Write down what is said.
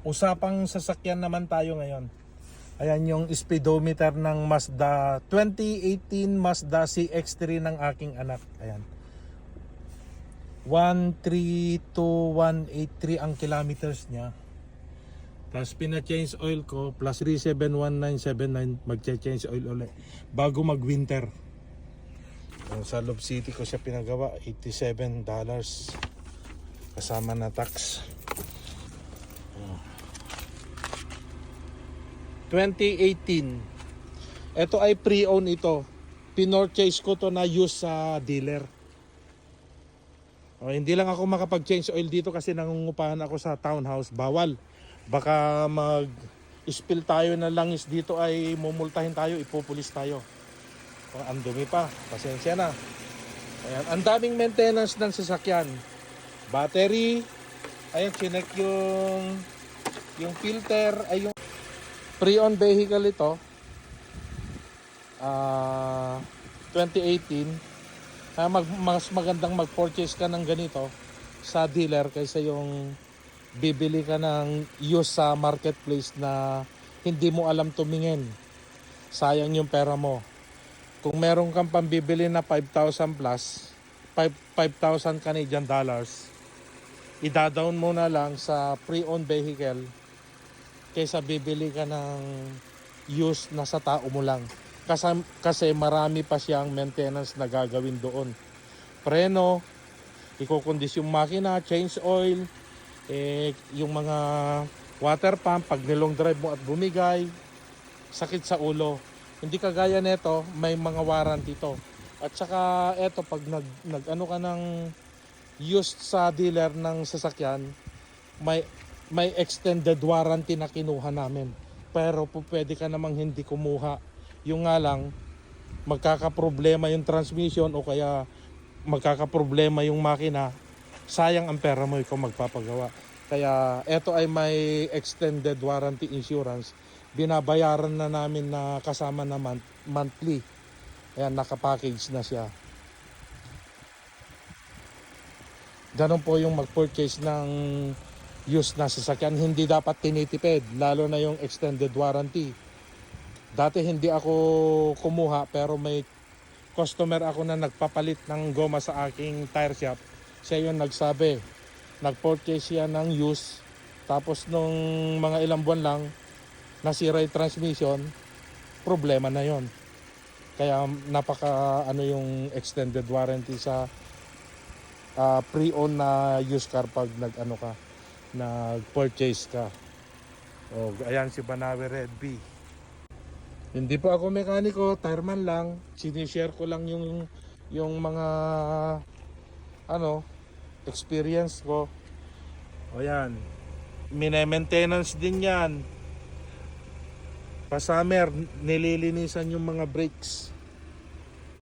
Usapang sasakyan naman tayo ngayon. Ayan yung speedometer ng Mazda 2018 Mazda CX-3 ng aking anak. Ayan. 132,183 ang kilometers niya. Tapos pina-change oil ko plus 371979 magche-change oil ulit bago mag-winter. Sa Love City ko siya pinagawa, $87 kasama na tax. 2018. Ito ay pre-owned ito. Pinorchase ko to na used sa dealer. Hindi lang ako makapag-change oil dito kasi nangungupahan ako sa townhouse. Bawal. Baka mag-spill tayo na langis dito ay mumultahin tayo, ipupulis tayo. Ang dumi pa. Pasensya na. Ayan. Ang daming maintenance ng sasakyan. Battery. Ayan, chinek yung filter. Ay, yung pre-owned vehicle ito. 2018. Mas magandang mag-purchase ka ng ganito sa dealer kaysa yung bibili ka ng used sa marketplace na hindi mo alam tumingin. Sayang yung pera mo. Kung meron kang pambibili na 5,000 plus, 5,000 Canadian dollars, ida-down mo na lang sa pre-owned vehicle kaysa bibili ka ng used na sa tao mo lang. Kasi marami pa siyang maintenance na gagawin doon. Preno, ikukondis yung makina, change oil, yung mga water pump, pag nilong drive mo at bumigay, sakit sa ulo. Hindi kagaya nito, may mga warranty to. At saka eto, pag nag-ano ka ng used sa dealer ng sasakyan, may extended warranty na kinuha namin. Pero pwede ka namang hindi kumuha. Yung nga lang, magkakaproblema yung transmission o kaya magkakaproblema yung makina, sayang ang pera mo ikaw magpapagawa. Kaya eto ay may extended warranty insurance. Binabayaran na namin na kasama na monthly. Ayan, nakapackage na siya. Ganun po yung mag-purchase ng used na sasakyan. Hindi dapat tinitipid, lalo na yung extended warranty. Dati hindi ako kumuha pero may customer ako na nagpapalit ng goma sa aking tire shop. Siya yung nagsabi, nag-purchase siya ng used. Tapos nung mga ilang buwan lang, nasira yung transmission, problema na yon. Kaya napaka yung extended warranty sa pre-owned na used car pag nag-purchase ka. Ayan si Banawe Red B. Hindi po ako mekaniko, tireman lang. Sinishare ko lang yung mga experience ko. Ayan. Mine-maintenance din yan. Pa summer, nililinisan yung mga brakes.